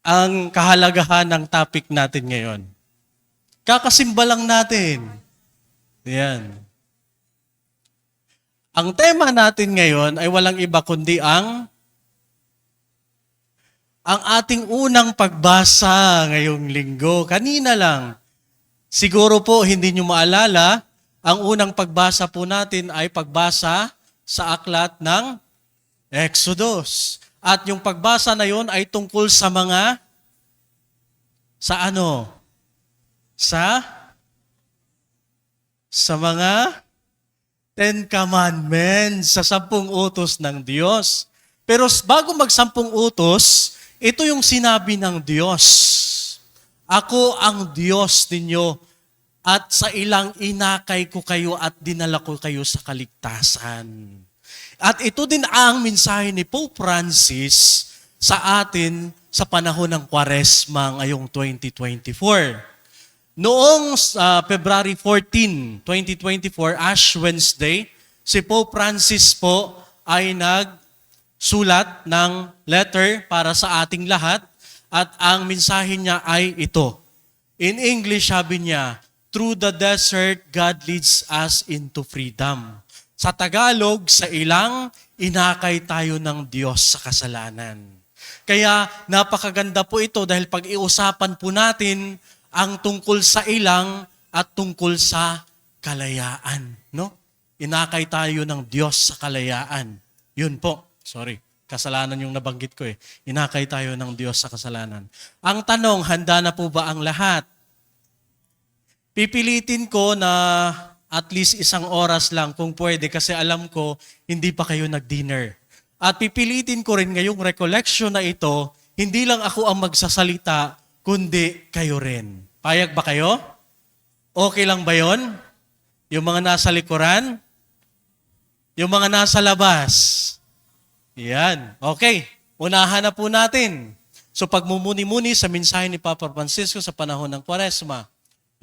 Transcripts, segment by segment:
ang kahalagahan ng topic natin ngayon. Kakasimba lang natin. Yan. Ang tema natin ngayon ay walang iba kundi ang ating unang pagbasa ngayong linggo. Kanina lang. Siguro po hindi nyo maalala, ang unang pagbasa po natin ay pagbasa sa aklat ng Exodus. At yung pagbasa na yon ay tungkol sa sa mga Ten Commandments, sa 10 utos ng Diyos. Pero bago mag-10 utos, ito yung sinabi ng Diyos. Ako ang Diyos ninyo at sa ilang inakay ko kayo at dinala ko kayo sa kaligtasan. At ito din ang mensahe ni Pope Francis sa atin sa panahon ng Kwaresma ngayong 2024. Noong February 14, 2024, Ash Wednesday, si Pope Francis po ay nagsulat ng letter para sa ating lahat at ang mensahe niya ay ito. In English, sabi niya, "Through the desert, God leads us into freedom." Sa Tagalog, sa ilang, inakay tayo ng Diyos sa kasalanan. Kaya napakaganda po ito dahil pag-iusapan po natin ang tungkol sa ilang at tungkol sa kalayaan. No? Inakay tayo ng Diyos sa kalayaan. Yun po. Sorry. Kasalanan yung nabanggit ko eh. Inakay tayo ng Diyos sa kasalanan. Ang tanong, handa na po ba ang lahat? Pipilitin ko na at least 1 oras lang kung pwede kasi alam ko hindi pa kayo nag-dinner. At pipilitin ko rin ngayong recollection na ito, hindi lang ako ang magsasalita, kundi kayo rin. Payag ba kayo? Okay lang ba yon? Yung mga nasa likuran? Yung mga nasa labas? Yan. Okay. Unahan na po natin. So pagmumuni-muni sa mensahe ni Papa Francisco sa panahon ng Kwaresma.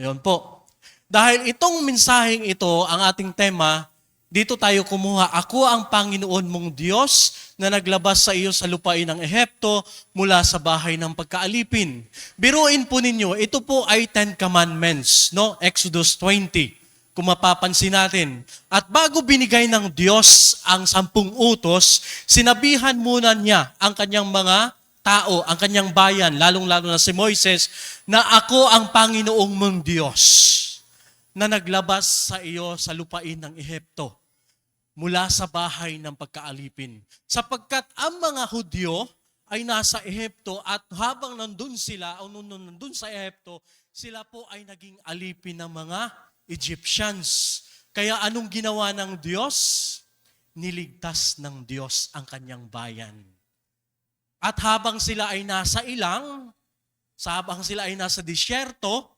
Yun po. Dahil itong mensaheng ito, ang ating tema, dito tayo kumuha, "Ako ang Panginoon mong Diyos na naglabas sa iyo sa lupain ng Ehipto mula sa bahay ng pagkaalipin." Biruin po ninyo, ito po ay 10 Commandments, no? Exodus 20, kung mapapansin natin. At bago binigay ng Diyos ang 10 utos, sinabihan muna niya ang kanyang mga tao, ang kanyang bayan, lalong-lalo na si Moises, na ako ang Panginoong mong Diyos na naglabas sa iyo sa lupain ng Ehipto mula sa bahay ng pagkaalipin. Sapagkat ang mga Hudyo ay nasa Ehipto at habang nandun sila, o nandun sa Ehipto, sila po ay naging alipin ng mga Egyptians. Kaya anong ginawa ng Diyos? Niligtas ng Diyos ang kanyang bayan. At habang sila ay nasa habang sila ay nasa disyerto,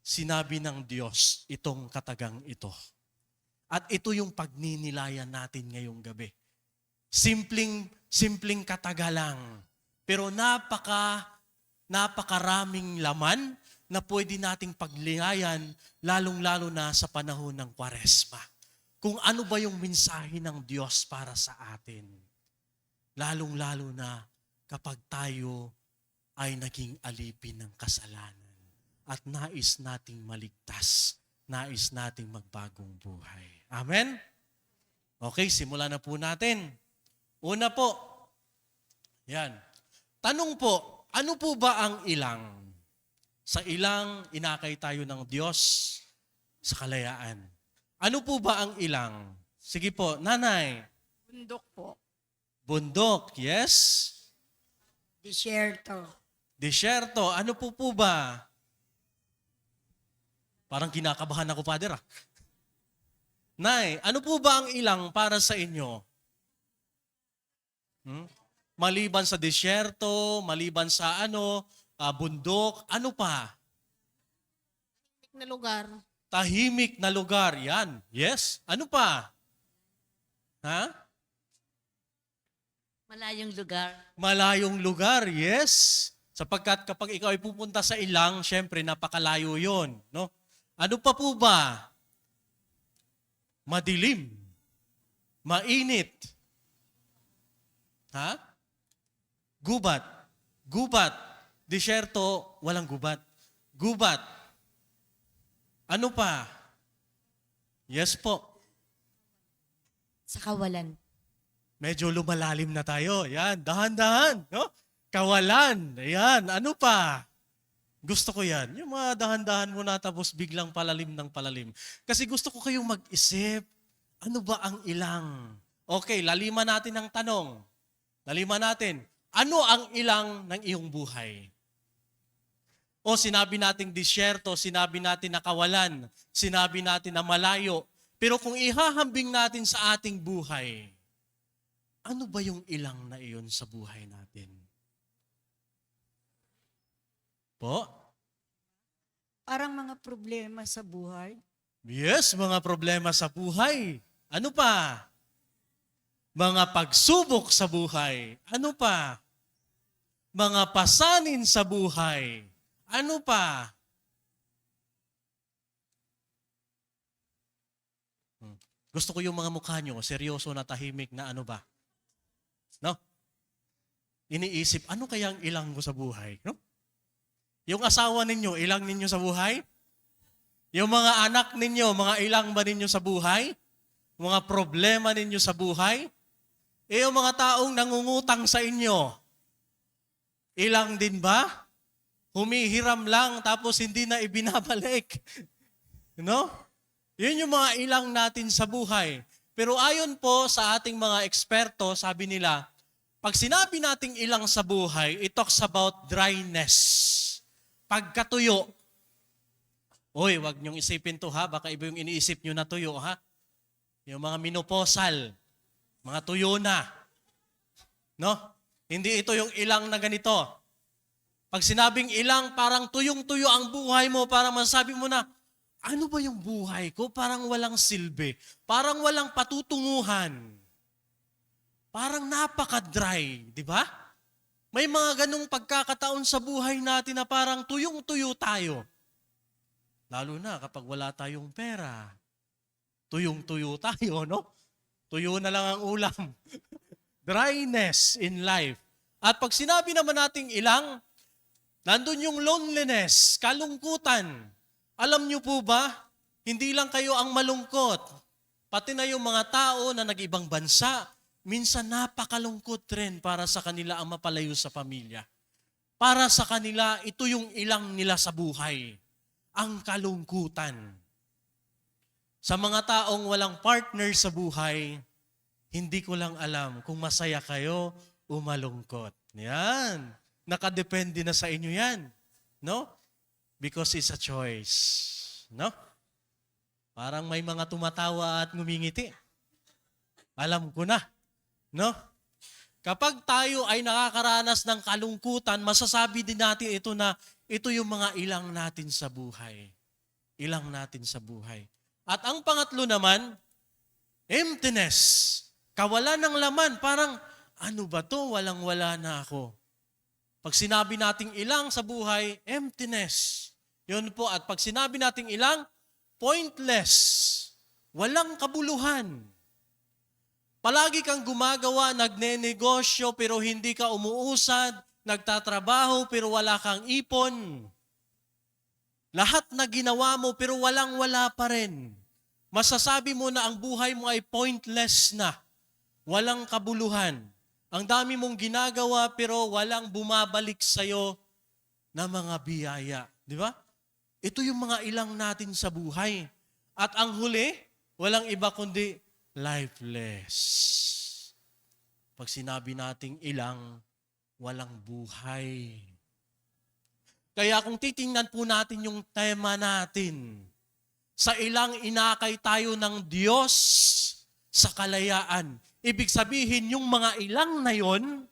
sinabi ng Diyos itong katagang ito. At ito yung pagninilayan natin ngayong gabi. Simpleng kataga lang. Pero napakaraming laman na pwede nating paglilayan, lalong-lalo na sa panahon ng Kwaresma. Kung ano ba yung mensahe ng Diyos para sa atin. Lalong-lalo na kapag tayo ay naging alipin ng kasalanan. At nais nating maligtas, nais nating magbagong buhay. Amen? Okay, simulan na po natin. Una po, yan. Tanong po, ano po ba ang ilang? Sa ilang, inakay tayo ng Diyos sa kalayaan. Ano po ba ang ilang? Sige po, nanay. Bundok po. Bundok, yes? Disyerto. Disyerto, ano po ba? Parang kinakabahan ako, Father. Nay, ano po ba ang ilang para sa inyo? Maliban sa disyerto, maliban sa bundok, ano pa? Na lugar. Tahimik na lugar, yan. Yes? Ano pa? Ha? Malayong lugar. Malayong lugar, yes. Sapagkat kapag ikaw ay pupunta sa ilang, syempre napakalayo yon, no? Ano pa po ba? Madilim. Mainit. Ha? Gubat. Gubat. Disyerto, walang gubat. Gubat. Ano pa? Yes po. Sa kawalan. Medyo lumalalim na tayo. Yan, dahan-dahan. No? Kawalan. Ayan, ano pa? Gusto ko yan. Yung mga dahan-dahan muna tapos biglang palalim ng palalim. Kasi gusto ko kayong mag-isip. Ano ba ang ilang? Okay, laliman natin ang tanong. Laliman natin. Ano ang ilang ng iyong buhay? O sinabi nating disyerto, sinabi natin na kawalan, sinabi natin na malayo. Pero kung ihahambing natin sa ating buhay, ano ba yung ilang na iyon sa buhay natin? Po? Parang mga problema sa buhay. Yes, mga problema sa buhay. Ano pa? Mga pagsubok sa buhay. Ano pa? Mga pasanin sa buhay. Ano pa? Gusto ko yung mga mukha nyo, seryoso na tahimik na ano ba? No? Iniisip, ano kaya ang ilang ko sa buhay? No? Yung asawa ninyo, ilang ninyo sa buhay? Yung mga anak ninyo, mga ilang ba ninyo sa buhay? Mga problema ninyo sa buhay? Yung mga taong nangungutang sa inyo, ilang din ba? Humihiram lang tapos hindi na ibinabalik. No? Yun yung mga ilang natin sa buhay. Pero ayon po sa ating mga eksperto, sabi nila, pag sinabi nating ilang sa buhay, it talks about dryness. Pagkatuyo. Oy, wag niyong isipin to ha, baka iba yung iniisip niyo na tuyo ha. Yung mga menopausal, mga tuyo na. No? Hindi ito yung ilang na ganito. Pag sinabing ilang, parang tuyong-tuyo ang buhay mo, parang masasabi mo na, ano ba yung buhay ko? Parang walang silbi. Parang walang patutunguhan. Parang napaka-dry, di ba? May mga ganong pagkakataon sa buhay natin na parang tuyong-tuyo tayo. Lalo na kapag wala tayong pera. Tuyong-tuyo tayo, no? Tuyo na lang ang ulam. Dryness in life. At pag sinabi naman nating ilang, nandun yung loneliness, kalungkutan. Alam niyo po ba, hindi lang kayo ang malungkot. Pati na yung mga tao na nag-ibang bansa, minsan napakalungkot rin para sa kanila ang mapalayo sa pamilya. Para sa kanila, ito yung ilang nila sa buhay. Ang kalungkutan. Sa mga taong walang partner sa buhay, hindi ko lang alam kung masaya kayo o malungkot. Yan. Nakadepende na sa inyo yan. No? Because it's a choice. No? Parang may mga tumatawa at ngumingiti. Alam ko na. No? Kapag tayo ay nakakaranas ng kalungkutan, masasabi din natin ito na ito yung mga ilang natin sa buhay. Ilang natin sa buhay. At ang pangatlo naman, emptiness. Kawalan ng laman. Parang, ano ba to? Walang-wala na ako. Pag sinabi nating ilang sa buhay, emptiness. Yun po. At pag sinabi nating ilang, pointless. Walang kabuluhan. Palagi kang gumagawa, nagnenegosyo pero hindi ka umuusad, nagtatrabaho pero wala kang ipon. Lahat na ginawa mo pero walang-wala pa rin. Masasabi mo na ang buhay mo ay pointless na. Walang kabuluhan. Ang dami mong ginagawa pero walang bumabalik sa'yo na mga biyaya. Di ba? Ito yung mga ilang natin sa buhay. At ang huli, walang iba kundi lifeless. Pag sinabi nating ilang, walang buhay. Kaya kung titingnan po natin yung tema natin, sa ilang inakay tayo ng Diyos sa kalayaan. Ibig sabihin, yung mga ilang na yon,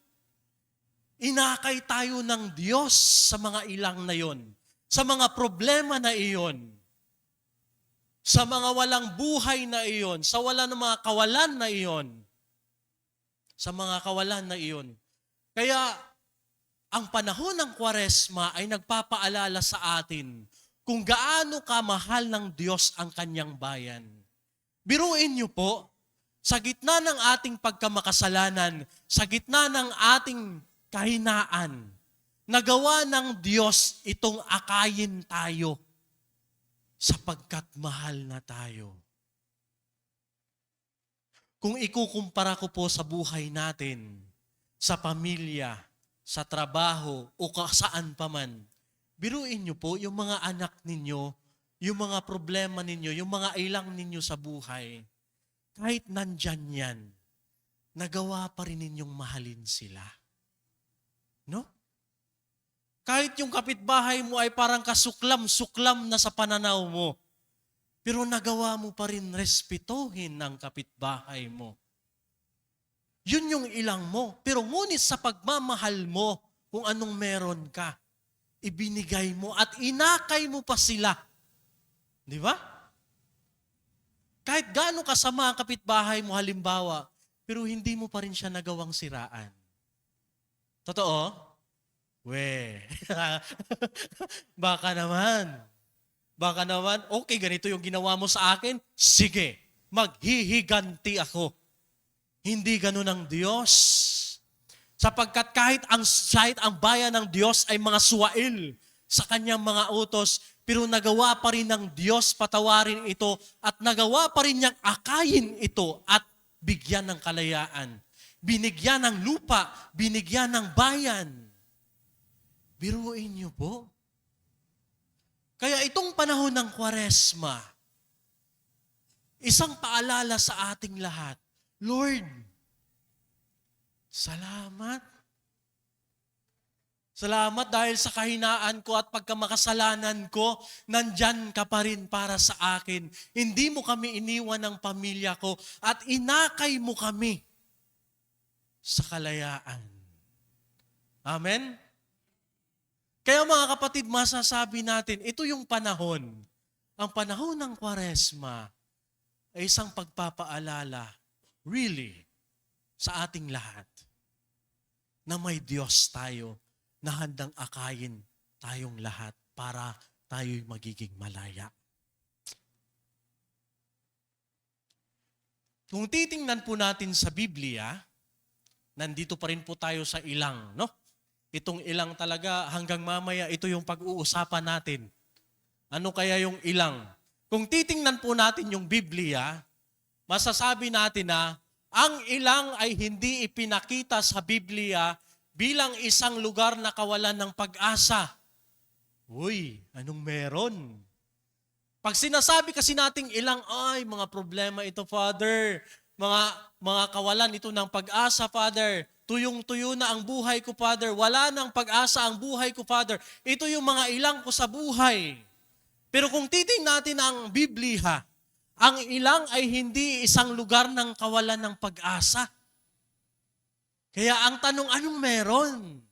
inakay tayo ng Diyos sa mga ilang na yon, sa mga problema na iyon, sa mga walang buhay na iyon, sa wala ng mga kawalan na iyon, sa mga kawalan na iyon. Kaya, ang panahon ng Kwaresma ay nagpapaalala sa atin kung gaano kamahal ng Diyos ang kanyang bayan. Biruin niyo po, sa gitna ng ating pagkamakasalanan, sa gitna ng ating kahinaan, Nagawa ng Diyos itong akayin tayo sapagkat mahal na tayo. Kung ikukumpara ko po sa buhay natin, sa pamilya, sa trabaho, o saan pa man, biruin niyo po yung mga anak ninyo, yung mga problema ninyo, yung mga ilang ninyo sa buhay, kahit nandyan yan, nagawa pa rin ninyong mahalin sila. No? Kahit yung kapitbahay mo ay parang kasuklam-suklam na sa pananaw mo, pero nagawa mo pa rin respetuhin ang kapitbahay mo. Yun yung ilang mo. Pero ngunit sa pagmamahal mo, kung anong meron ka, ibinigay mo at inakay mo pa sila. Di ba? Kahit gaano kasama ang kapitbahay mo, halimbawa, pero hindi mo pa rin siya nagawang siraan. Totoo? Baka naman. Baka naman, okay, ganito yung ginawa mo sa akin, sige, maghihiganti ako. Hindi ganun ang Diyos. Sapagkat kahit ang bayan ng Diyos ay mga suwail sa kanyang mga utos, pero nagawa pa rin ng Diyos patawarin ito at nagawa pa rin niyang akayin ito at bigyan ng kalayaan. Binigyan ng lupa, binigyan ng bayan. Biruin niyo po. Kaya itong panahon ng Kwaresma, isang paalala sa ating lahat, Lord, salamat. Salamat dahil sa kahinaan ko at pagkamakasalanan ko, nandyan ka pa rin para sa akin. Hindi mo kami iniwan ng pamilya ko at inakay mo kami sa kalayaan. Amen? Kaya mga kapatid, masasabi natin, ito yung panahon. Ang panahon ng Kwaresma ay isang pagpapaalala, really, sa ating lahat, na may Diyos tayo na handang akayin tayong lahat para tayo'y magiging malaya. Kung titingnan po natin sa Biblia, nandito pa rin po tayo sa ilang, no? Itong ilang talaga, hanggang mamaya, ito yung pag-uusapan natin. Ano kaya yung ilang? Kung titingnan po natin yung Biblia, masasabi natin na ang ilang ay hindi ipinakita sa Biblia bilang isang lugar na kawalan ng pag-asa. Uy, anong meron? Pag sinasabi kasi nating ilang, ay, mga problema ito, Father. Mga kawalan ito ng pag-asa, Father. Tuyong-tuyo na ang buhay ko, Father. Wala nang pag-asa ang buhay ko, Father. Ito yung mga ilang ko sa buhay. Pero kung titingnan natin ang Biblia, ang ilang ay hindi isang lugar ng kawalan ng pag-asa. Kaya ang tanong, anong meron?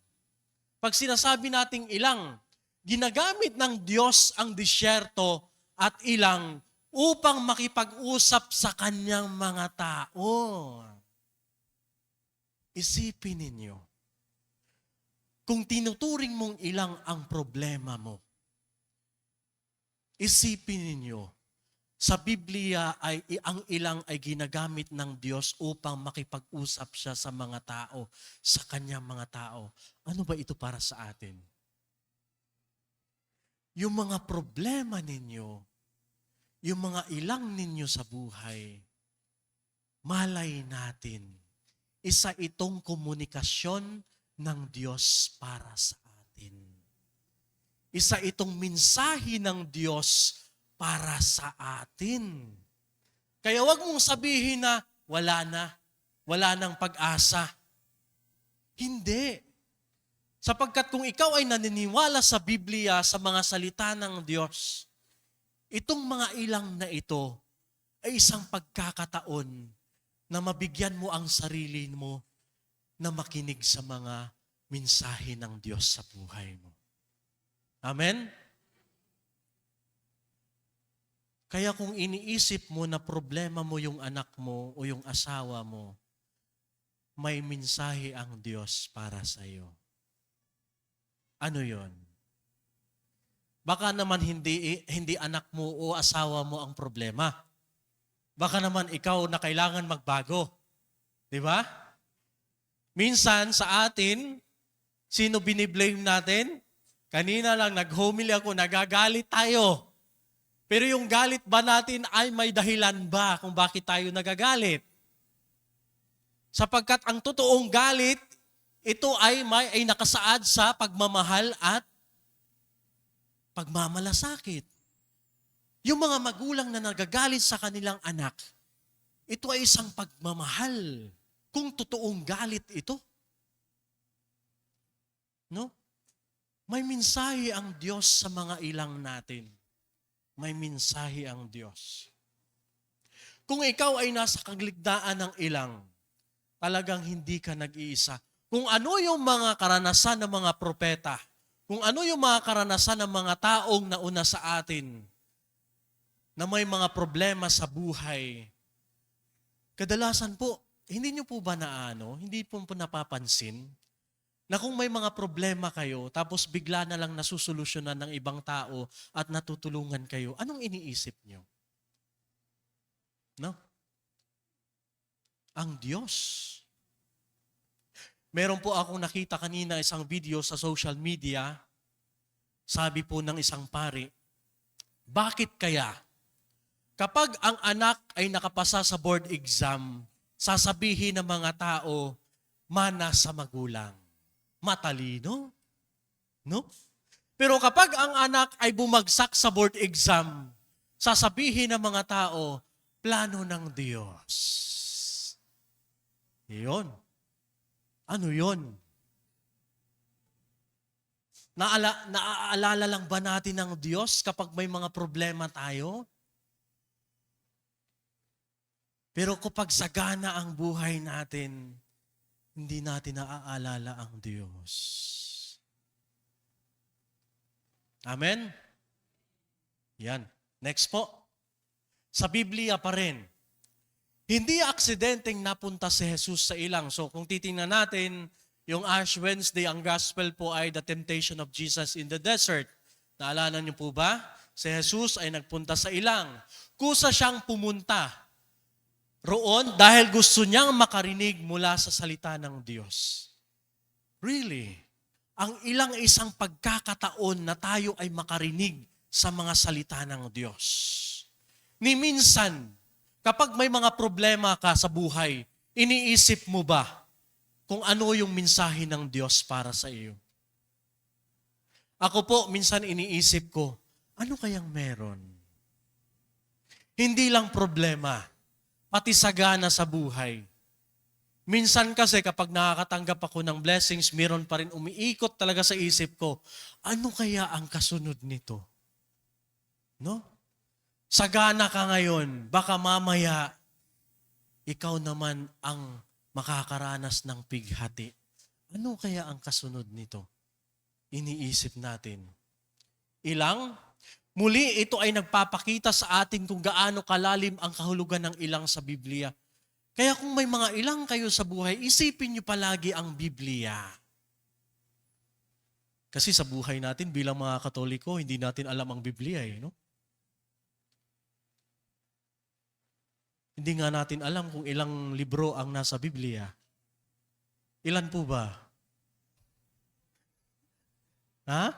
Pag sinasabi nating ilang, ginagamit ng Diyos ang disyerto at ilang upang makipag-usap sa kanyang mga tao. Isipin ninyo, kung tinuturing mong ilang ang problema mo, isipin ninyo, sa Biblia ay ang ilang ay ginagamit ng Diyos upang makipag-usap siya sa mga tao, sa kanyang mga tao. Ano ba ito para sa atin? Yung mga problema ninyo, yung mga ilang ninyo sa buhay, malay natin, isa itong komunikasyon ng Diyos para sa atin. Isa itong mensahe ng Diyos para sa atin. Kaya wag mong sabihin na wala nang pag-asa. Hindi. Sapagkat kung ikaw ay naniniwala sa Biblia, sa mga salita ng Diyos, itong mga ilang na ito ay isang pagkakataon na mabigyan mo ang sarili mo na makinig sa mga mensahe ng Diyos sa buhay mo. Amen? Kaya kung iniisip mo na problema mo yung anak mo o yung asawa mo, may mensahe ang Diyos para sa iyo. Ano yon? Baka naman hindi anak mo o asawa mo ang problema. Baka naman ikaw na kailangan magbago. Di ba? Minsan sa atin, Sino biniblame natin? Kanina lang nag-homily ako, nagagalit tayo. Pero yung galit ba natin ay may dahilan ba kung bakit tayo nagagalit? Sapagkat ang totoong galit, ito ay nakasaad sa pagmamahal at pagmamalasakit. Yung mga magulang na nagagalit sa kanilang anak, ito ay isang pagmamahal. Kung totoong galit ito. No? May mensahe ang Diyos sa mga ilang natin. May mensahe ang Diyos. Kung ikaw ay nasa kagligdaan ng ilang, talagang hindi ka nag-iisa. Kung ano yung mga karanasan ng mga propeta, kung ano yung mga karanasan ng mga taong nauna sa atin, na may mga problema sa buhay, kadalasan po, hindi nyo po ba hindi po napapansin, na kung may mga problema kayo, tapos bigla na lang nasusolusyonan ng ibang tao at natutulungan kayo, anong iniisip nyo? No? Ang Diyos. Meron po akong nakita kanina isang video sa social media, sabi po ng isang pari, bakit kaya kapag ang anak ay nakapasa sa board exam, sasabihin ng mga tao, mana sa magulang? Matalino? No? Pero kapag ang anak ay bumagsak sa board exam, sasabihin ng mga tao, plano ng Diyos. Iyon. Ano yun? Naaalala lang ba natin ng Diyos kapag may mga problema tayo? Pero kapag sagana ang buhay natin, hindi natin naaalala ang Diyos. Amen? Yan. Next po. Sa Biblia pa rin. Hindi aksidenteng napunta si Jesus sa ilang. So kung titingnan natin, yung Ash Wednesday, ang gospel po ay the temptation of Jesus in the desert. Naalala niyo po ba? Si Jesus ay nagpunta sa ilang. Kusa siyang pumunta roon dahil gusto niyang makarinig mula sa salita ng Diyos. Really? Ang ilang isang pagkakataon na tayo ay makarinig sa mga salita ng Diyos. Ni minsan, kapag may mga problema ka sa buhay, iniisip mo ba kung ano yung mensahe ng Diyos para sa iyo? Ako po, minsan iniisip ko, ano kayang meron? Hindi lang problema, pati sagana sa buhay. Minsan kasi kapag nakakatanggap ako ng blessings, meron pa rin umiikot talaga sa isip ko, ano kaya ang kasunod nito? No? Sagana ka ngayon, baka mamaya, ikaw naman ang makakaranas ng pighati. Ano kaya ang kasunod nito? Iniisip natin. Ilang? Muli, ito ay nagpapakita sa atin kung gaano kalalim ang kahulugan ng ilang sa Biblia. Kaya kung may mga ilang kayo sa buhay, isipin niyo palagi ang Biblia. Kasi sa buhay natin bilang mga Katoliko, hindi natin alam ang Biblia no? Hindi nga natin alam kung ilang libro ang nasa Biblia. Ilan po ba? Ha?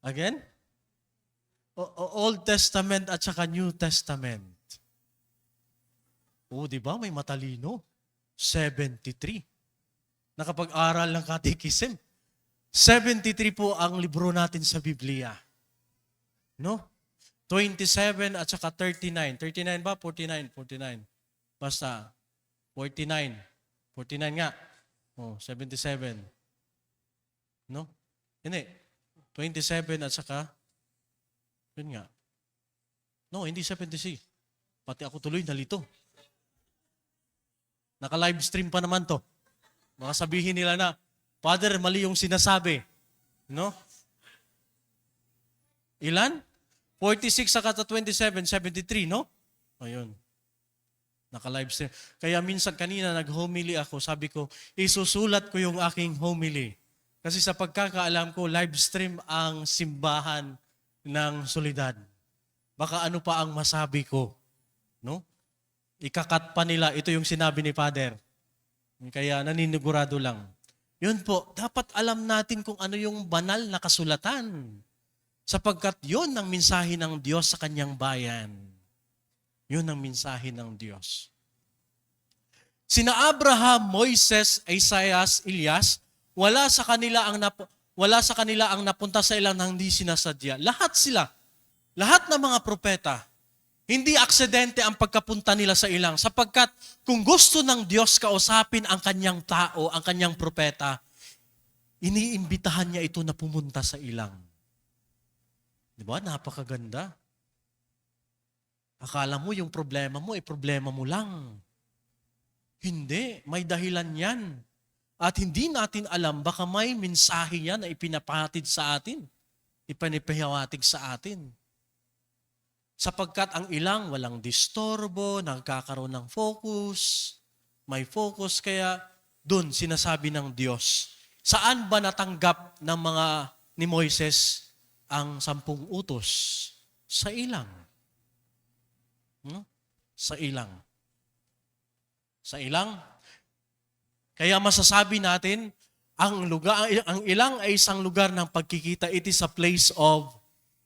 Again? Old Testament at saka New Testament. Di ba? May matalino. 73. Nakapag-aral ng Catechism. 73 po ang libro natin sa Biblia. No? 27 at saka 39. 39 ba? 49. 49. Basta. 49. 49 nga. 77. No? Hindi. 27 at saka yun nga. No, hindi 76. Pati ako tuloy nalito. Naka-live stream pa naman to. Baka sabihin nila na, Father, mali yung sinasabi. No? Ilan? 46 saka 27, 73, no? Ayun. Naka-live stream. Kaya minsan kanina nag-homily ako, sabi ko, isusulat ko yung aking homily. Kasi sa pagkakaalam ko, live stream ang simbahan ng Soledad. Baka ano pa ang masabi ko. No? Ikakat pa nila. Ito yung sinabi ni Father. Kaya naninigurado lang. Yun po, dapat alam natin kung ano yung banal na kasulatan. Sapagkat yun ang mensahe ng Diyos sa kanyang bayan. Yun ang mensahe ng Diyos. Sina Abraham, Moises, Isaias, Elias, wala sa kanila ang napunta sa ilang nang hindi sinasadya. Lahat sila, lahat ng mga propeta, hindi aksidente ang pagkapunta nila sa ilang sapagkat kung gusto ng Diyos kausapin ang kanyang tao, ang kanyang propeta, iniimbitahan niya ito na pumunta sa ilang. Di ba? Napakaganda. Akala mo yung problema mo, problema mo lang. Hindi, may dahilan yan. At hindi natin alam, baka may mensahe yan na ipinapahatid sa atin. Ipanipahiwatig sa atin. Sapagkat ang ilang walang disturbo, nagkakaroon ng focus, may focus, kaya dun sinasabi ng Diyos. Saan ba natanggap ng mga ni Moises ang 10 utos? Sa ilang. Sa ilang. Sa ilang. Kaya masasabi natin, ang ilang ay isang lugar ng pagkikita. It is a place of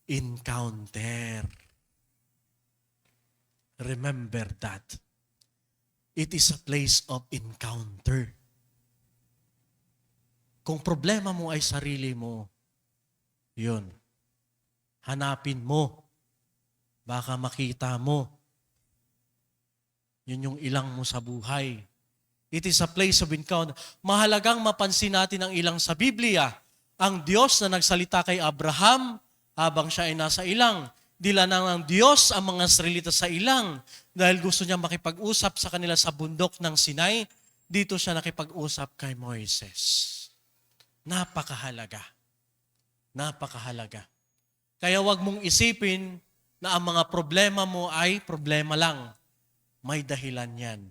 encounter. Remember that. It is a place of encounter. Kung problema mo ay sarili mo, yun. Hanapin mo. Baka makita mo. Yun yung ilang mo sa buhay. It is a place of encounter. Mahalagang mapansin natin ang ilang sa Biblia. Ang Diyos na nagsalita kay Abraham habang siya ay nasa ilang. Dila ng Diyos ang mga Israelita sa ilang dahil gusto niya makipag-usap sa kanila sa bundok ng Sinai. Dito siya nakipag-usap kay Moises. Napakahalaga. Napakahalaga. Kaya wag mong isipin na ang mga problema mo ay problema lang. May dahilan yan.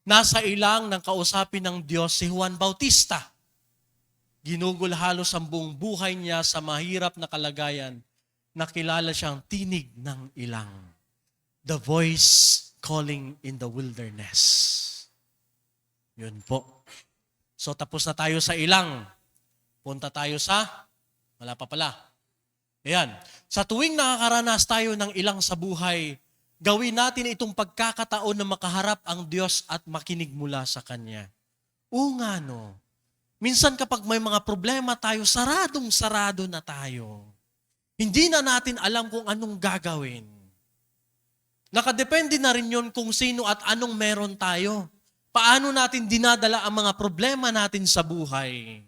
Nasa ilang ng kausapin ng Diyos si Juan Bautista. Ginugol halos ang buong buhay niya sa mahirap na kalagayan. Nakilala siyang tinig ng ilang. The voice calling in the wilderness. Yun po. So tapos na tayo sa ilang. Punta tayo sa, wala pa pala. Ayan. Sa tuwing nakakaranas tayo ng ilang sa buhay, gawin natin itong pagkakataon na makaharap ang Diyos at makinig mula sa Kanya. Oo nga no. Minsan kapag may mga problema tayo, saradong-sarado na tayo. Hindi na natin alam kung anong gagawin. Nakadepende na rin yun kung sino at anong meron tayo. Paano natin dinadala ang mga problema natin sa buhay.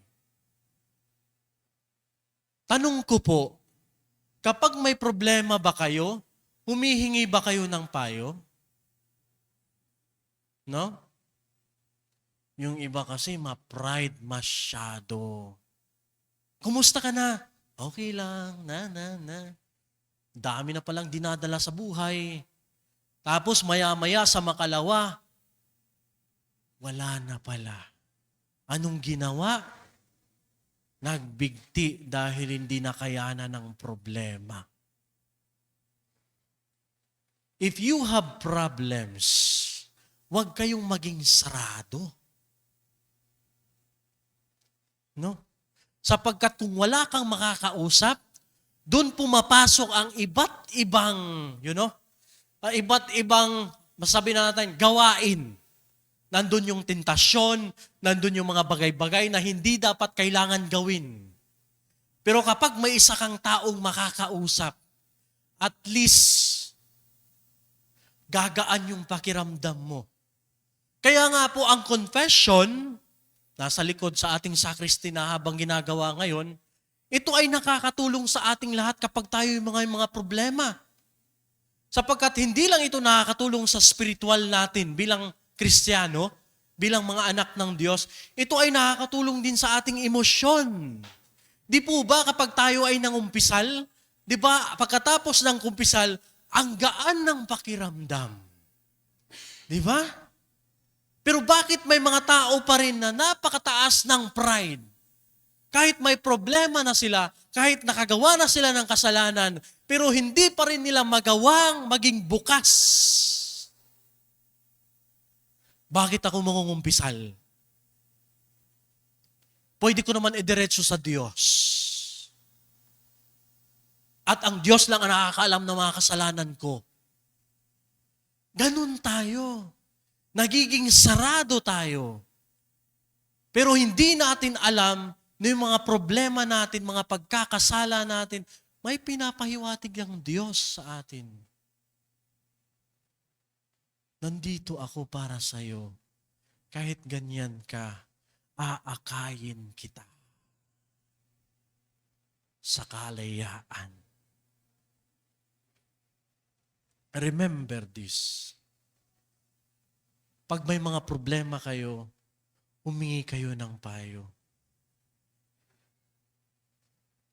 Tanong ko po, kapag may problema ba kayo, humihingi ba kayo ng payo? No? Yung iba kasi ma-pride masyado. Kumusta ka na? Okay lang, na. Dami na palang dinadala sa buhay. Tapos maya-maya sa makalawa, wala na pala. Anong ginawa? Nagbigti dahil hindi nakayanan ng problema. If you have problems, huwag kayong maging sarado. No? Sapagkat kung wala kang makakausap, doon pumapasok ang iba't ibang, masabi na natin, gawain. Nandun yung tentasyon, nandun yung mga bagay-bagay na hindi dapat kailangan gawin. Pero kapag may isa kang taong makakausap, at least, gagaan yung pakiramdam mo. Kaya nga po ang confession, nasa likod sa ating sacristy na habang ginagawa ngayon, ito ay nakakatulong sa ating lahat kapag tayo yung mga problema. Sapagkat hindi lang ito nakakatulong sa spiritual natin bilang Kristiyano, bilang mga anak ng Diyos, ito ay nakakatulong din sa ating emosyon. Di po ba kapag tayo ay nangumpisal, di ba pagkatapos ng kumpisal, ang gaan ng pakiramdam. Di ba? Pero bakit may mga tao pa rin na napakataas ng pride? Kahit may problema na sila, kahit nakagawa na sila ng kasalanan, pero hindi pa rin nila magawang maging bukas. Bakit ako mangungumpisal? pwede ko naman idiretso sa Diyos. At ang Diyos lang ang nakakaalam ng mga kasalanan ko. Ganun tayo. Nagiging sarado tayo. Pero hindi natin alam na yung mga problema natin, mga pagkakasala natin, may pinapahiwatig ang Diyos sa atin. Nandito ako para sa'yo. Kahit ganyan ka, aakayin kita sa kalayaan. Remember this. Pag may mga problema kayo, humingi kayo ng payo.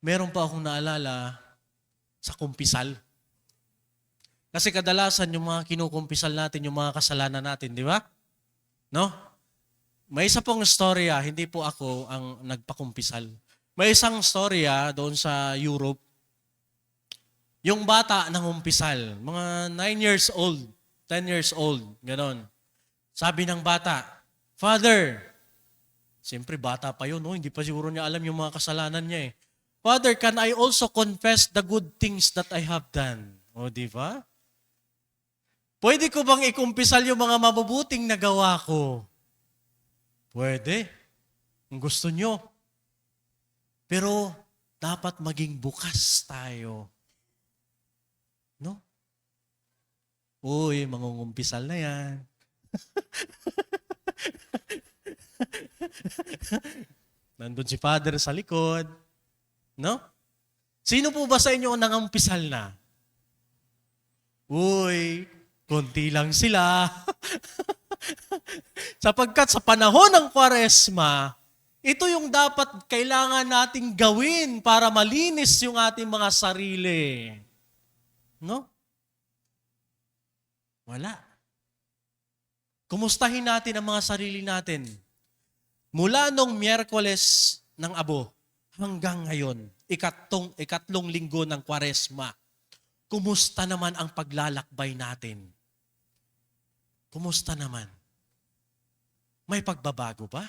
Meron pa akong naalala sa kumpisal. Kasi kadalasan yung mga kinukumpisal natin, yung mga kasalanan natin, di ba? No? May isa pong storya, hindi po ako ang nagpakumpisal. May isang storya doon sa Europe. Yung bata nangumpisal, mga 9 years old, 10 years old, ganon. Sabi ng bata, Father, siyempre bata pa yun, no? Hindi pa siguro niya alam yung mga kasalanan niya eh. Father, can I also confess the good things that I have done? O, di ba? Pwede ko bang ikumpisal yung mga mabubuting nagawa ko? Pwede. Kung gusto nyo. Pero dapat maging bukas tayo. No? Uy, mangungumpisal na yan. Nandun si Father sa likod. No? Sino po ba sa inyo ang nangumpisal na? Uy, konti lang sila. Sapagkat sa panahon ng Kwaresma, ito yung dapat kailangan nating gawin para malinis yung ating mga sarili. No? Wala. Kumustahin natin ang mga sarili natin. Mula nung Miyerkules ng Abo hanggang ngayon, ikatlong linggo ng Kwaresma, kumusta naman ang paglalakbay natin? Kumusta naman? May pagbabago ba?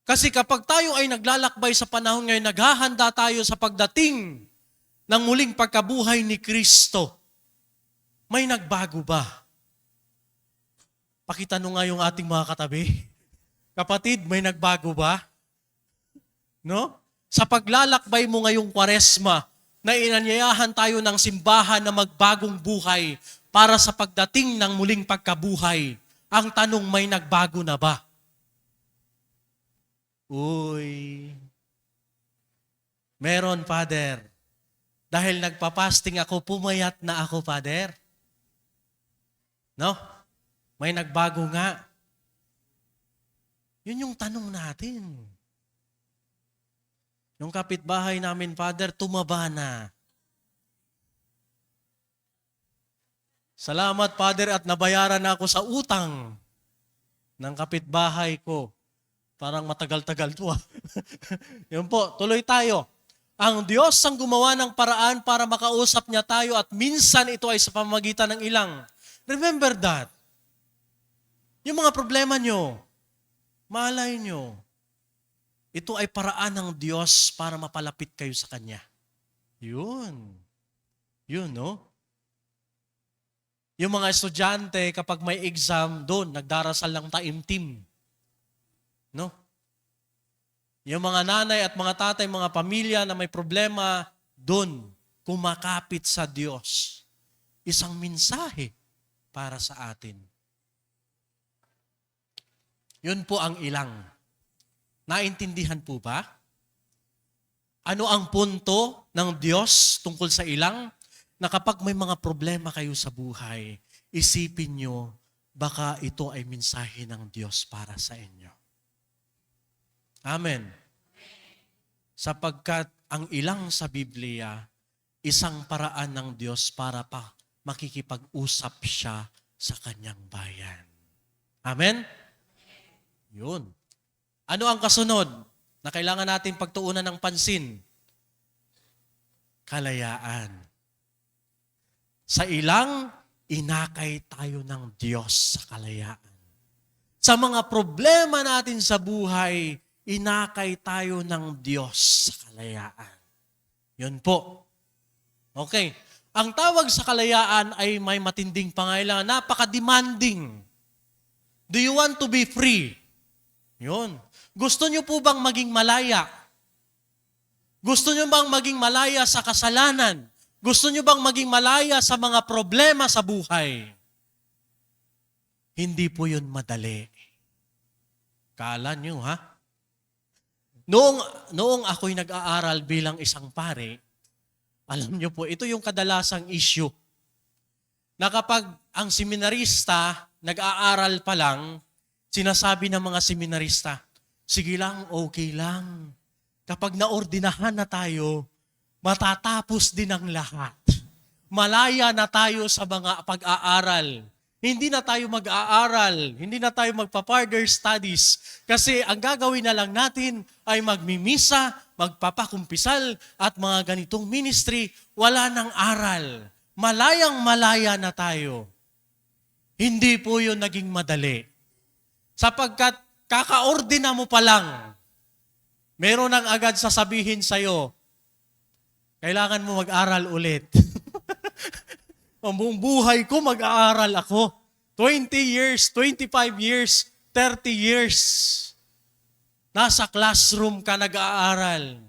Kasi kapag tayo ay naglalakbay sa panahon ngayon, naghahanda tayo sa pagdating ng muling pagkabuhay ni Kristo, may nagbago ba? Pakitanong nga yung ating mga katabi. Kapatid, may nagbago ba? No? Sa paglalakbay mo ngayong Kwaresma, na inanyayahan tayo ng simbahan na magbagong buhay para sa pagdating ng muling pagkabuhay. Ang tanong, may nagbago na ba? Uy. Meron, Father. Dahil nagpapasting ako, pumayat na ako, Father. No? May nagbago nga. Yun yung tanong natin. Yung kapitbahay namin, Father, tumaba na. Salamat, Father, at nabayaran na ako sa utang ng kapitbahay ko. Parang matagal-tagal to. Yun po, tuloy tayo. Ang Diyos ang gumawa ng paraan para makausap niya tayo at minsan ito ay sa pamamagitan ng ilang. Remember that. Yung mga problema nyo, malay nyo, ito ay paraan ng Diyos para mapalapit kayo sa Kanya. Yun. Yun, no? Yung mga estudyante, kapag may exam, doon, nagdarasal ng taimtim. No? Yung mga nanay at mga tatay, mga pamilya na may problema, doon, kumakapit sa Diyos. Isang mensahe para sa atin. Yun po ang ilang. Naintindihan po ba? Ano ang punto ng Diyos tungkol sa ilang? Na kapag may mga problema kayo sa buhay, isipin nyo, baka ito ay mensahe ng Diyos para sa inyo. Amen. Sapagkat ang ilang sa Biblia, isang paraan ng Diyos para pa makikipag-usap siya sa kanyang bayan. Amen? Yun. Ano ang kasunod na kailangan natin pagtuunan ng pansin? Kalayaan. Sa ilang, inakay tayo ng Diyos sa kalayaan. Sa mga problema natin sa buhay, inakay tayo ng Diyos sa kalayaan. Yun po. Okay. Ang tawag sa kalayaan ay may matinding pangailangan. Napaka-demanding. Do you want to be free? Yun. Gusto nyo po bang maging malaya? Gusto nyo bang maging malaya sa kasalanan? Gusto nyo bang maging malaya sa mga problema sa buhay? Hindi po yun madali. Kala nyo, ha? Noong ako'y nag-aaral bilang isang pare, alam nyo po, ito yung kadalasang issue. Na kapag ang seminarista nag-aaral pa lang, sinasabi ng mga seminarista, sige lang, okay lang. Kapag naordinahan na tayo, matatapos din ang lahat. Malaya na tayo sa mga pag-aaral. Hindi na tayo mag-aaral, hindi na tayo magpa-further studies. Kasi ang gagawin na lang natin ay magmimisa, magpapakumpisal, at mga ganitong ministry, wala nang aral. Malayang-malaya na tayo. Hindi po yun naging madali. Sapagkat kakaordina mo pa lang, meron nang agad sasabihin sa'yo, kailangan mo mag-aral ulit. Ang buong buhay ko, mag-aaral ako. 20 years, 25 years, 30 years. Nasa classroom ka nag-aaral.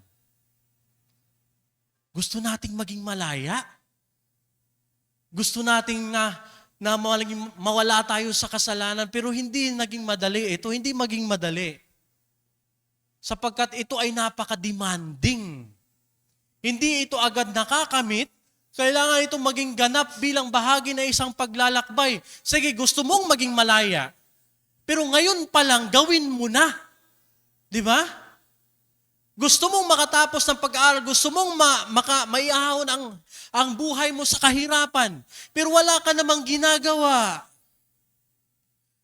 Gusto nating maging malaya. Gusto nating na mawala tayo sa kasalanan, pero hindi naging madali. Ito hindi maging madali. Sapagkat ito ay napaka-demanding. Hindi ito agad nakakamit. Kailangan itong maging ganap bilang bahagi na isang paglalakbay. Sige, gusto mong maging malaya. Pero ngayon pa lang, gawin mo na. Di ba? Gusto mong makatapos ng pag-aaral, gusto mong maiahon ang buhay mo sa kahirapan. Pero wala ka namang ginagawa.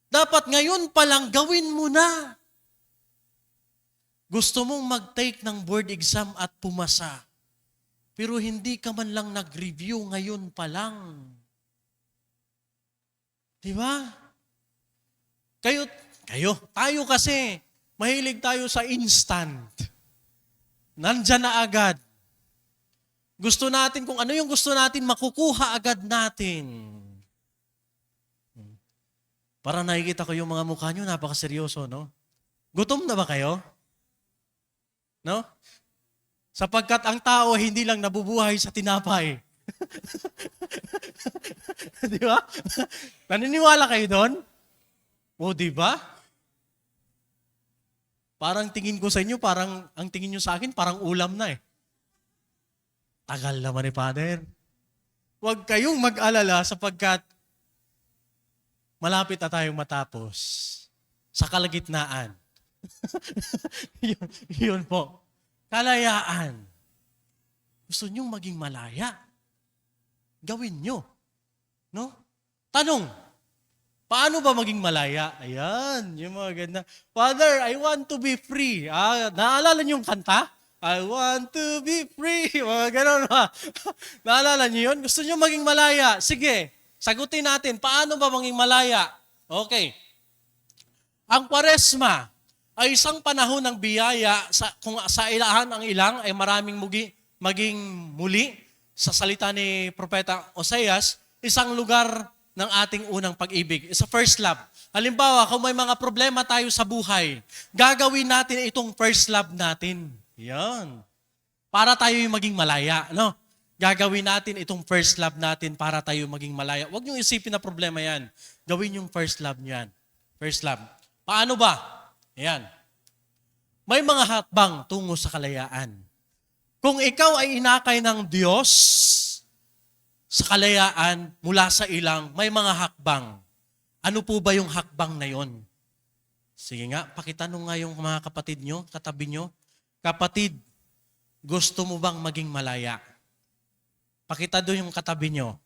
Dapat ngayon pa lang, gawin mo na. Gusto mong mag-take ng board exam at pumasa. Pero hindi ka man lang nag-review ngayon pa lang. Di ba? Tayo kasi, mahilig tayo sa instant. Nandyan na agad. Gusto natin, kung ano yung gusto natin, makukuha agad natin. Para nakikita ko yung mga mukha nyo, napakaseryoso, no? Gutom na ba kayo? No? Sapagkat ang tao hindi lang nabubuhay sa tinapay. Di ba? Naniniwala kayo doon? O, di ba? Parang tingin ko sa inyo, ang tingin nyo sa akin, parang ulam na eh. Tagal naman ni Father. Huwag kayong mag-alala sapagkat malapit na tayong matapos sa kalagitnaan. yun po. Kalayaan. Gusto nyo maging malaya? Gawin nyo. No? Tanong, paano ba maging malaya? Ayan, yung mga ganda. Father, I want to be free. Naalala nyo yung kanta? I want to be free. Mga ganon ba? Naalala nyo yun? Gusto nyo maging malaya? Sige, sagutin natin. Paano ba maging malaya? Okay. Ang Kwaresma ay isang panahon ng biyaya kung sa ilahan ang ilang ay maraming maging muli sa salita ni Propeta Oseas, isang lugar ng ating unang pag-ibig. It's a first love. Halimbawa, kung may mga problema tayo sa buhay, gagawin natin itong first love natin. Yan. Para tayo yung maging malaya. No? Gagawin natin itong first love natin para tayo maging malaya. Huwag niyong isipin na problema yan. Gawin yung first love niyan. First love. Paano ba? Ayan. May mga hakbang tungo sa kalayaan. Kung ikaw ay inakay ng Diyos sa kalayaan mula sa ilang, may mga hakbang. Ano po ba yung hakbang na yon? Sige nga, pakitanong nga yung mga kapatid nyo, katabi nyo. Kapatid, gusto mo bang maging malaya? Pakita doon yung katabi nyo.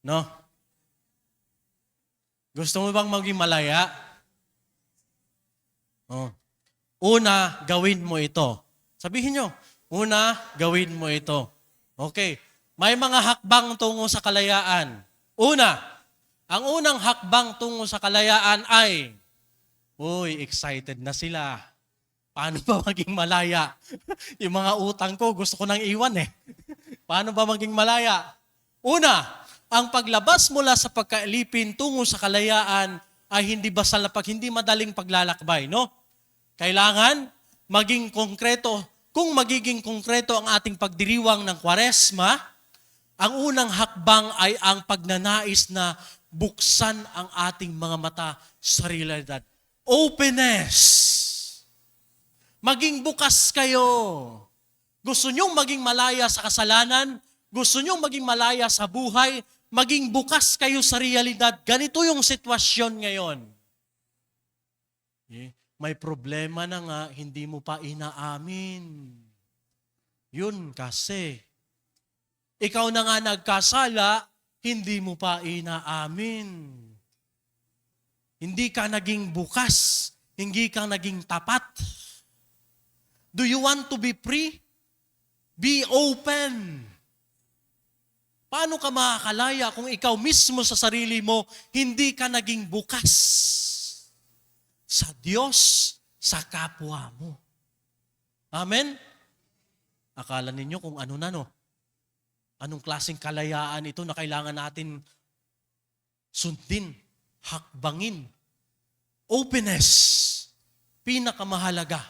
No? Gusto mo bang maging malaya? Oh. Una, gawin mo ito. Sabihin nyo, una, gawin mo ito. Okay. May mga hakbang tungo sa kalayaan. Una, Ang unang hakbang tungo sa kalayaan ay, excited na sila. Paano ba maging malaya? Yung mga utang ko, gusto ko nang iwan eh. Paano ba maging malaya? Una, ang paglabas mula sa pagkailipin tungo sa kalayaan ay hindi hindi madaling paglalakbay, no? Kailangan maging konkreto. Kung magiging konkreto ang ating pagdiriwang ng Kwaresma, ang unang hakbang ay ang pagnanais na buksan ang ating mga mata sa realidad. Openness. Maging bukas kayo. Gusto nyong maging malaya sa kasalanan? Gusto nyong maging malaya sa buhay? Maging bukas kayo sa realidad. Ganito yung sitwasyon ngayon. May problema na nga, hindi mo pa inaamin. Yun kasi. Ikaw na nga nagkasala, hindi mo pa inaamin. Hindi ka naging bukas. Hindi ka naging tapat. Do you want to be free? Be open. Paano ka makakalaya kung ikaw mismo sa sarili mo, hindi ka naging bukas sa Diyos, sa kapwa mo? Amen? Akala ninyo kung ano na, no? Anong klaseng kalayaan ito na kailangan natin sundin, hakbangin? Openness, pinakamahalaga.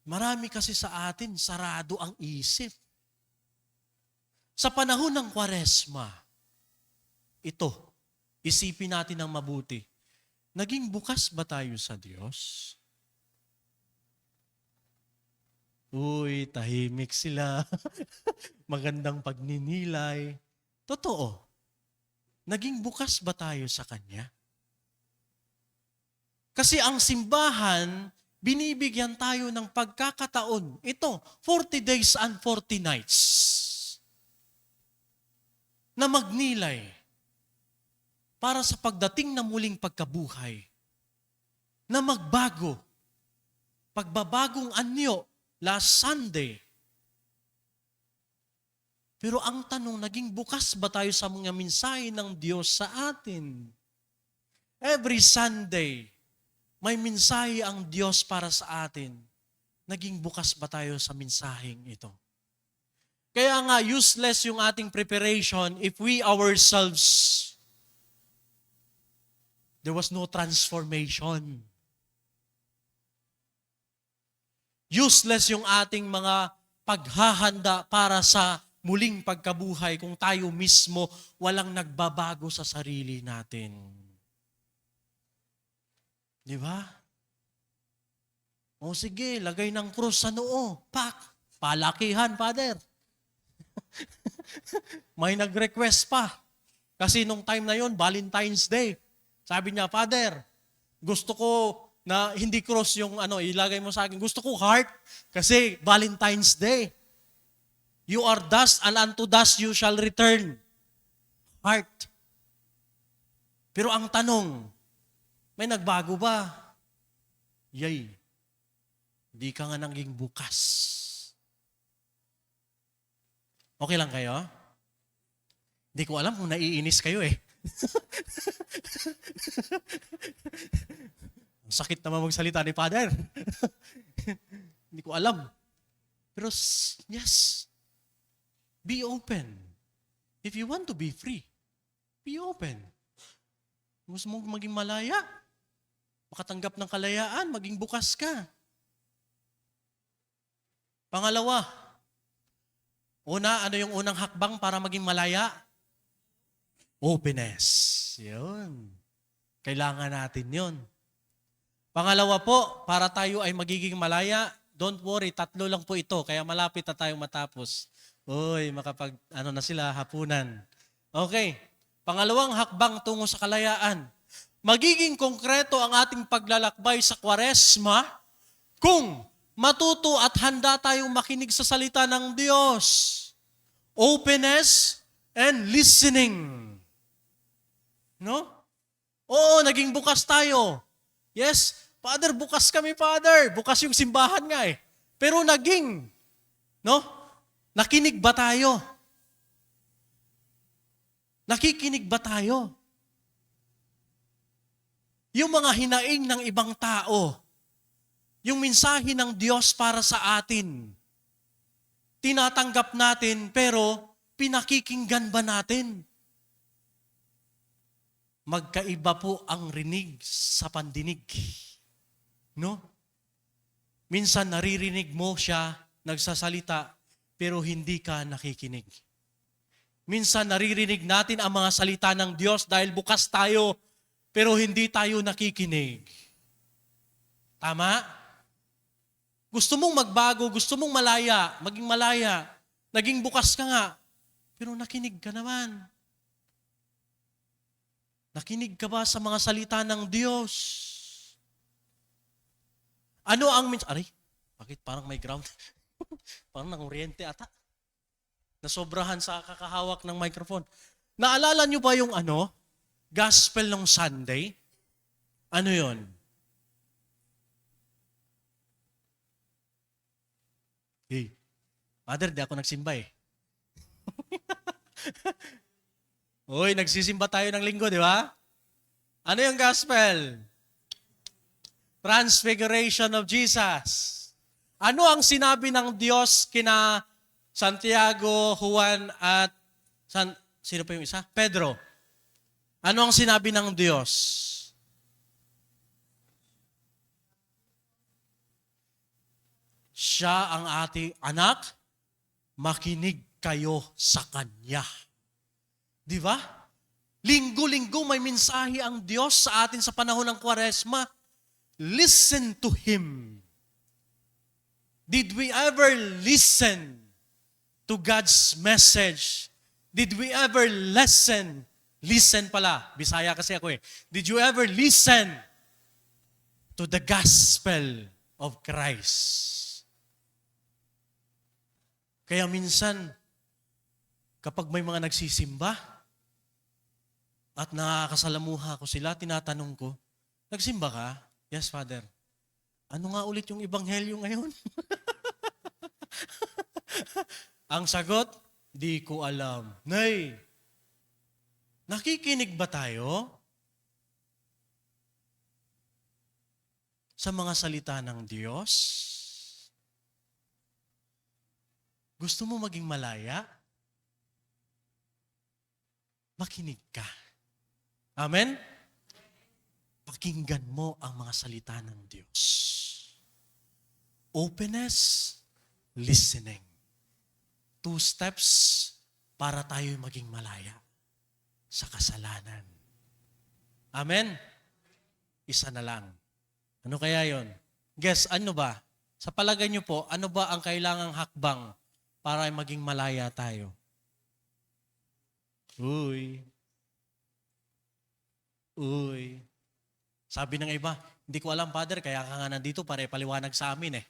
Marami kasi sa atin, sarado ang isip. Sa panahon ng Kwaresma, ito, isipin natin ng mabuti. Naging bukas ba tayo sa Diyos? Tahimik sila. Magandang pagninilay. Totoo. Naging bukas ba tayo sa Kanya? Kasi ang simbahan, binibigyan tayo ng pagkakataon. Ito, 40 days and 40 nights. Na magnilay para sa pagdating na muling pagkabuhay. Na magbago. Pagbabagong anyo, last Sunday. Pero ang tanong, naging bukas ba tayo sa mga mensahe ng Diyos sa atin? Every Sunday, may mensahe ang Diyos para sa atin. Naging bukas ba tayo sa mensaheng ito? Kaya nga, useless yung ating preparation if we ourselves, there was no transformation. Useless yung ating mga paghahanda para sa muling pagkabuhay kung tayo mismo walang nagbabago sa sarili natin. Di ba? O sige, lagay ng krus sa noo. Pak! Palakihan, Father. May nag-request pa. Kasi nung time na yon, Valentine's Day. Sabi niya, Father, gusto ko na hindi cross yung ilagay mo sa akin. Gusto ko heart kasi Valentine's Day. You are dust and unto dust you shall return. Heart. Pero ang tanong, may nagbago ba? Yay. Hindi ka nga naging bukas. Okay lang kayo? Hindi ko alam kung naiinis kayo eh. Sakit naman magsalita ni Father. Hindi ko alam. Pero yes, be open. If you want to be free, be open. Gusto mong maging malaya, makatanggap ng kalayaan, maging bukas ka. Pangalawa, una, ano yung unang hakbang para maging malaya? Openness. Yun. Kailangan natin yun. Pangalawa po, para tayo ay magiging malaya, don't worry, 3 lang po ito, kaya malapit na tayong matapos. Na sila, hapunan. Okay. Pangalawang hakbang tungo sa kalayaan. Magiging konkreto ang ating paglalakbay sa Kwaresma kung matuto at handa tayong makinig sa salita ng Diyos. Openness and listening. No? Oo, naging bukas tayo. Yes, Father, bukas kami, Father. Bukas yung simbahan nga eh. Pero nakinig ba tayo? Nakikinig ba tayo? Yung mga hinaing ng ibang tao, yung mensahe ng Diyos para sa atin, tinatanggap natin pero pinakikinggan ba natin? Magkaiba po ang rinig sa pandinig. No? Minsan naririnig mo siya nagsasalita pero hindi ka nakikinig. Minsan naririnig natin ang mga salita ng Diyos dahil bukas tayo pero hindi tayo nakikinig. Tama? Gusto mong magbago, gusto mong malaya, maging malaya, naging bukas ka nga, pero nakinig ka naman. Nakinig ka ba sa mga salita ng Diyos? Ano ang aray, bakit parang may ground? Parang nanguryente ata. Nasobrahan sa kakahawak ng microphone. Naalala niyo ba yung gospel ng Sunday? Ano yon? Hey, Father, di ako nagsimba eh. Uy, nagsisimba tayo ng linggo, di ba? Ano yung gospel? Transfiguration of Jesus. Ano ang sinabi ng Diyos kina Santiago, Juan, at sino pa yung isa? Pedro. Ano ang sinabi ng Diyos? Siya ang ating anak, makinig kayo sa Kanya. Di ba? Linggo-linggo may mensahe ang Diyos sa atin sa panahon ng Kwaresma. Listen to Him. Did we ever listen to God's message? Did we ever listen? Listen pala. Bisaya kasi ako eh. Did you ever listen to the gospel of Christ? Kaya minsan, kapag may mga nagsisimba, at nakakasalamuha ko sila, tinatanong ko, nagsimba ka? Yes, Father. Ano nga ulit yung ebanghelyo ngayon? Ang sagot, di ko alam. Nay, nakikinig ba tayo sa mga salita ng Diyos? Gusto mo maging malaya? Makinig ka. Amen? Pakinggan mo ang mga salita ng Diyos. Openness, listening. 2 steps para tayo maging malaya sa kasalanan. Amen? Isa na lang. Ano kaya yon? Guess, ano ba? Sa palagay niyo po, ano ba ang kailangang hakbang para maging malaya tayo? Uy. Sabi ng iba, hindi ko alam, Father, kaya ka nga nandito para ipaliwanag sa amin eh.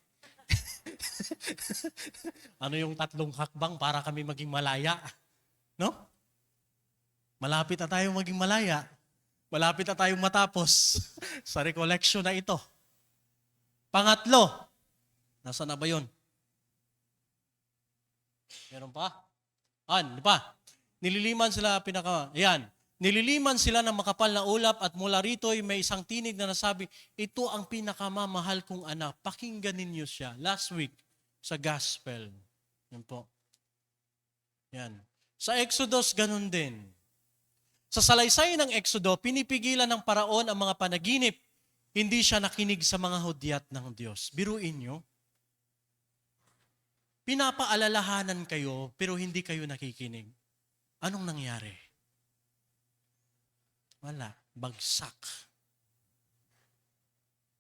Ano yung 3 hakbang para kami maging malaya? No? Malapit na tayong maging malaya. Malapit na tayong matapos sa recollection na ito. Pangatlo, nasaan na ba yun? Meron pa? Ano pa? Nililiman sila Nililiman sila ng makapal na ulap at mula rito ay may isang tinig na nasabi, ito ang pinakamamahal kong anak. Pakinggan ninyo siya. Last week, sa gospel. Yan po. Yan. Sa Exodus, ganun din. Sa salaysay ng Exodo, pinipigilan ng paraon ang mga panaginip. Hindi siya nakinig sa mga hudyat ng Diyos. Biruin nyo. Pinapaalalahanan kayo, pero hindi kayo nakikinig. Anong nangyari? Wala. Bagsak.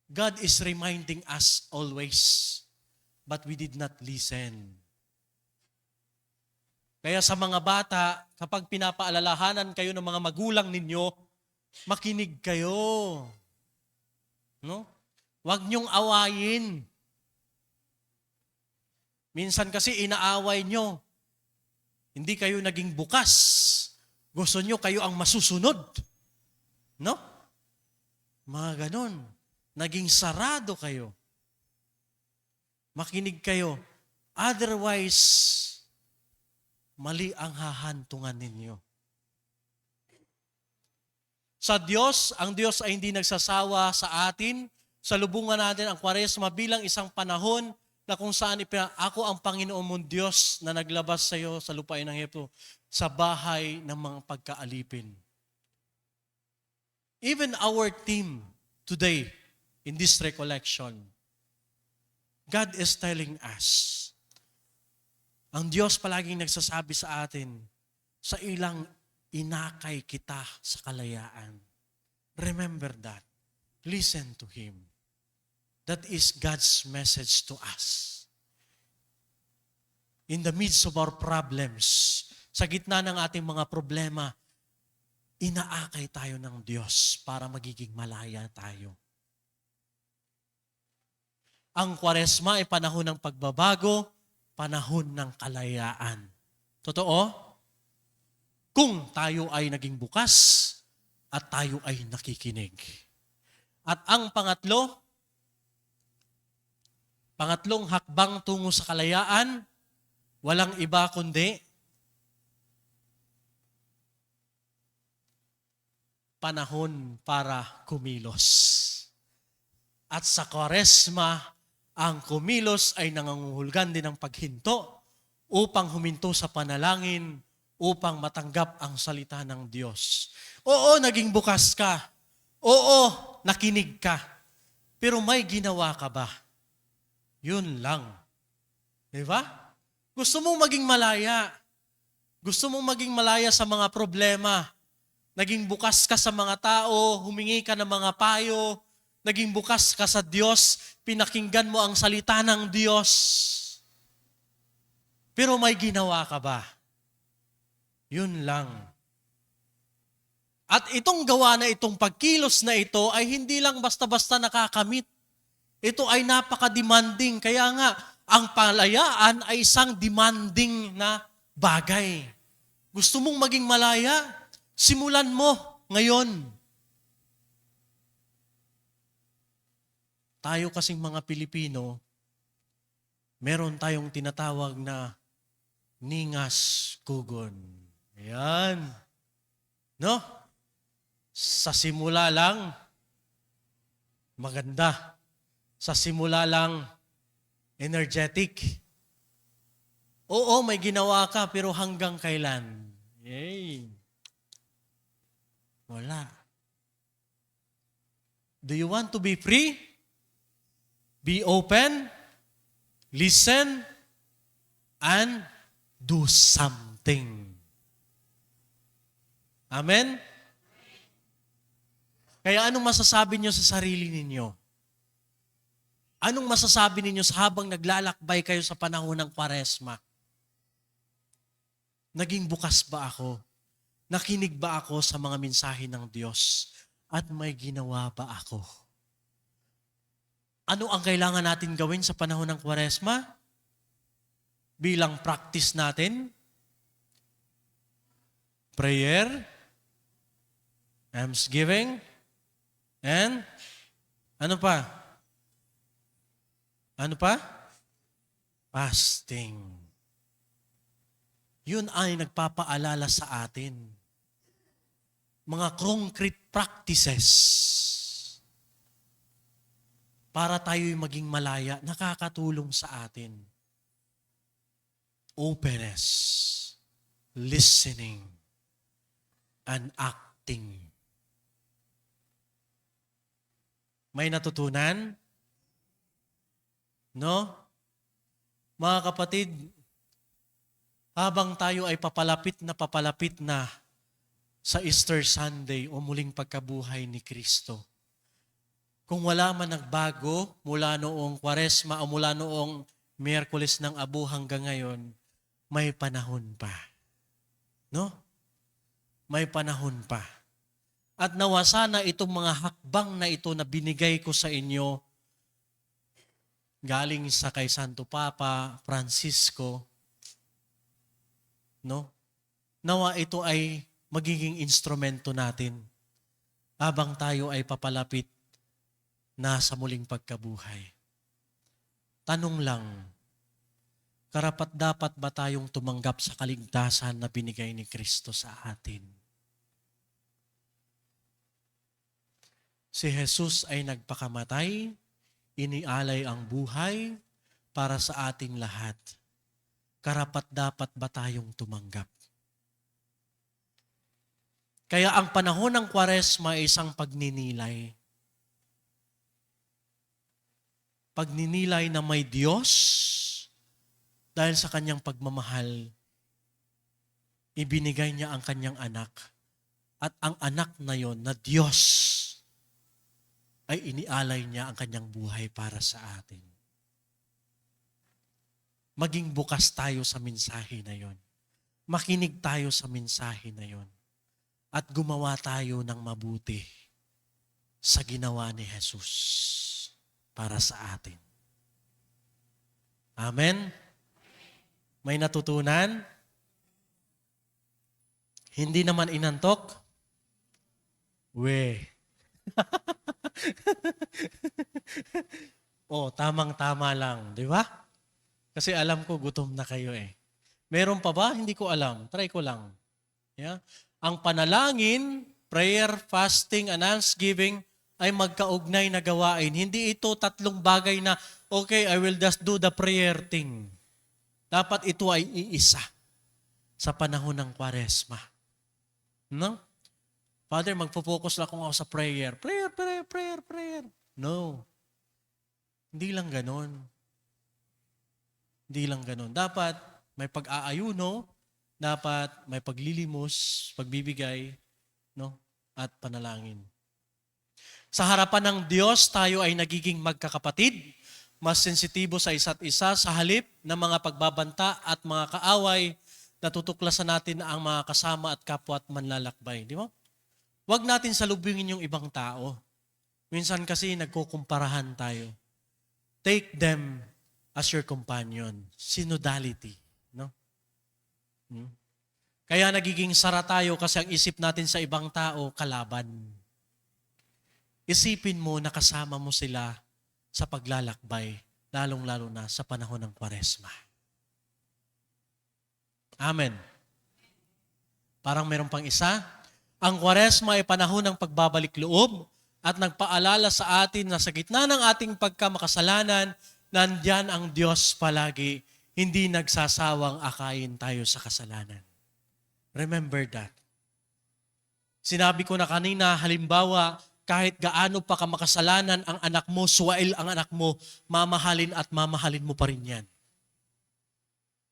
God is reminding us always, but we did not listen. Kaya sa mga bata, kapag pinapaalalahanan kayo ng mga magulang ninyo, makinig kayo. No? Huwag niyong awayin. Minsan kasi inaaway nyo. Hindi kayo naging bukas. Gusto nyo kayo ang masusunod. No? Mga ganon. Naging sarado kayo. Makinig kayo. Otherwise, mali ang hahantungan ninyo. Sa Diyos, ang Diyos ay hindi nagsasawa sa atin. Salubungan natin ang Kwaresma bilang isang panahon na kung saan ako ang Panginoon mong Diyos na naglabas sa iyo sa lupain ng Ehipto, sa bahay ng mga pagkaalipin. Even our team today in this recollection, God is telling us, ang Diyos palaging nagsasabi sa atin, sa ilang inakay kita sa kalayaan. Remember that. Listen to Him. That is God's message to us. In the midst of our problems, sa gitna ng ating mga problema, inaakay tayo ng Diyos para magiging malaya tayo. Ang Kwaresma ay panahon ng pagbabago, panahon ng kalayaan. Totoo? Kung tayo ay naging bukas at tayo ay nakikinig. At ang pangatlong hakbang tungo sa kalayaan, walang iba kundi panahon para kumilos. At sa Kwaresma, ang kumilos ay nangangungulgan din ng paghinto upang huminto sa panalangin, upang matanggap ang salita ng Diyos. Oo, naging bukas ka. Oo, nakinig ka. Pero may ginawa ka ba? Yun lang. Di ba? Gusto mong maging malaya. Gusto mong maging malaya sa mga problema. Naging bukas ka sa mga tao, humingi ka ng mga payo, naging bukas ka sa Diyos, pinakinggan mo ang salita ng Diyos. Pero may ginawa ka ba? Yun lang. At itong gawa na itong pagkilos na ito ay hindi lang basta-basta nakakamit. Ito ay napaka-demanding. Kaya nga, ang palayaan ay isang demanding na bagay. Gusto mong maging malaya? Simulan mo ngayon. Tayo kasing mga Pilipino, meron tayong tinatawag na ningas kugon. Ayan. No? Sa simula lang, maganda. Sa simula lang, energetic. Oo, may ginawa ka, pero hanggang kailan? Yay. Wala. Do you want to be free? Be open, listen, and do something. Amen? Kaya anong masasabi niyo sa sarili ninyo? Anong masasabi ninyo sa habang naglalakbay kayo sa panahon ng Kwaresma? Naging bukas ba ako? Nakinig ba ako sa mga mensahe ng Diyos? At may ginawa ba ako? Ano ang kailangan natin gawin sa panahon ng Kwaresma? Bilang practice natin? Prayer, almsgiving, and ano pa? Ano pa? Fasting. Yun ay nagpapaalala sa atin. Mga concrete practices para tayo'y maging malaya, nakakatulong sa atin. Openness, listening, and acting. May natutunan? No? Mga kapatid, habang tayo ay papalapit na sa Easter Sunday o muling pagkabuhay ni Kristo, kung wala man nagbago mula noong Kwaresma o mula noong Miyerkules ng Abu hanggang ngayon, may panahon pa. No? May panahon pa. At nawa sana itong mga hakbang na ito na binigay ko sa inyo, galing sa kay Santo Papa Francisco, no? Nawa ito ay magiging instrumento natin habang tayo ay papalapit na sa muling pagkabuhay. Tanong lang, karapat-dapat ba tayong tumanggap sa kaligtasan na binigay ni Kristo sa atin? Si Jesus ay nagpakamatay, inialay ang buhay para sa ating lahat. Karapat-dapat ba tayong tumanggap? Kaya ang panahon ng Kwaresma ay isang pagninilay. Pagninilay na may Diyos dahil sa kanyang pagmamahal, ibinigay niya ang kanyang anak. At ang anak na yon na Diyos ay inialay niya ang kanyang buhay para sa atin. Maging bukas tayo sa mensahe na yon. Makinig tayo sa mensahe na yon. At gumawa tayo ng mabuti sa ginawa ni Jesus para sa atin. Amen? May natutunan? Hindi naman inantok? Tamang-tama lang, di ba? Kasi alam ko gutom na kayo eh. Meron pa ba? Hindi ko alam. Try ko lang. Yeah? Ang panalangin, prayer, fasting, and thanksgiving ay magkaugnay na gawain. Hindi ito tatlong bagay na, okay, I will just do the prayer thing. Dapat ito ay iisa sa panahon ng Kwaresma. No? Father, magpo-focus lang ako sa prayer. Prayer. No. Hindi lang ganon. Hindi lang ganon. Dapat may pag-aayuno, dapat may paglilimos, pagbibigay, no? At panalangin. Sa harapan ng Diyos, tayo ay nagiging magkakapatid, mas sensitibo sa isa't isa sa halip ng mga pagbabanta at mga kaaway, natutuklasan natin ang mga kasama at kapwa at manlalakbay. Di ba? Huwag natin salubungin yung ibang tao. Minsan kasi nagkukumparahan tayo. Take them as your companion. Synodality. No? Kaya nagiging sara tayo kasi ang isip natin sa ibang tao, kalaban. Isipin mo na kasama mo sila sa paglalakbay, lalong-lalo na sa panahon ng Kwaresma. Amen. Parang meron pang isa. Ang Kwaresma ay panahon ng pagbabalik loob at nagpaalala sa atin na sa gitna ng ating pagkamakasalanan, nandyan ang Diyos palagi, hindi nagsasawang akayin tayo sa kasalanan. Remember that. Sinabi ko na kanina, halimbawa, kahit gaano pa ka makasalanan ang anak mo, suwail ang anak mo, mamahalin at mamahalin mo pa rin yan.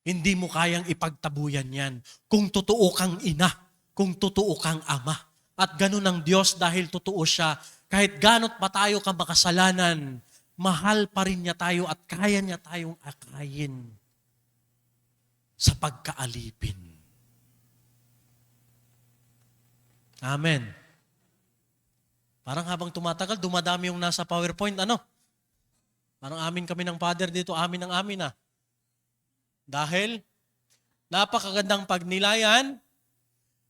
Hindi mo kayang ipagtabuyan yan kung totoo kang ina, kung totoo kang ama. At ganun ang Diyos dahil totoo siya. Kahit ganot pa tayo ka makasalanan, mahal pa rin niya tayo at kaya niya tayong akayin sa pagkaalipin. Amen. Parang habang tumatagal, dumadami yung nasa PowerPoint, ano? Parang amin kami ng Father dito, amin ng amin ah. Dahil napakagandang pagnilayan,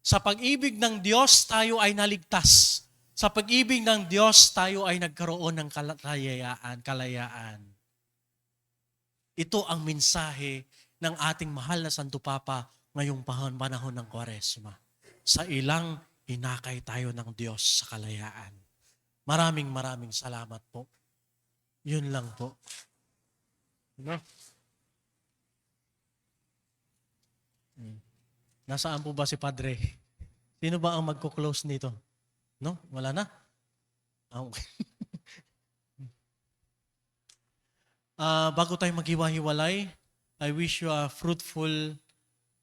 sa pag-ibig ng Diyos tayo ay naligtas. Sa pag-ibig ng Diyos tayo ay nagkaroon ng kalayaan. Ito ang mensahe ng ating mahal na Santo Papa ngayong panahon ng Kwaresma. Sa ilang inakay tayo ng Diyos sa kalayaan. Maraming salamat po. Yun lang po. No? Nasaan po ba si Padre? Sino ba ang magko-close nito? No? Wala na? Okay. Bago tayo maghiwa-hiwalay, I wish you a fruitful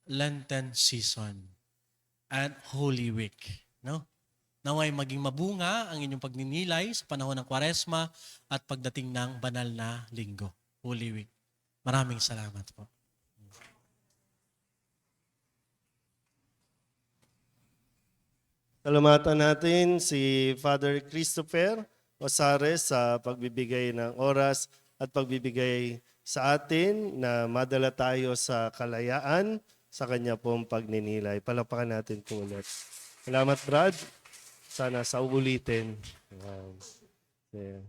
Lenten season and Holy Week. No? Naway maging mabunga ang inyong pagninilay sa panahon ng Kwaresma at pagdating ng banal na linggo, Holy Week. Maraming salamat po. Salamatan natin si Father Christopher Osares sa pagbibigay ng oras at pagbibigay sa atin na madala tayo sa kalayaan sa kanya pong pagninilay. Palapakan natin po ulit. Salamat, Brad. Sana sa uulitin.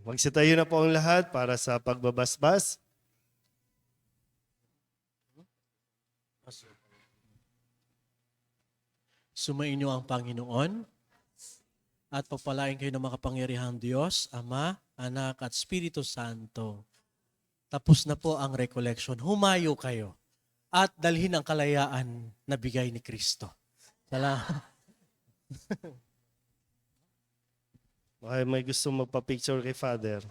Magsitayo na po ang lahat para sa pagbabasbas. Sumainyo ang Panginoon at pagpalain kayo ng makapangyarihang Diyos, Ama, Anak at Espiritu Santo. Tapos na po ang recollection. Humayo kayo at dalhin ang kalayaan na bigay ni Kristo. Salamat. Okay, may gusto magpa-picture kay Father.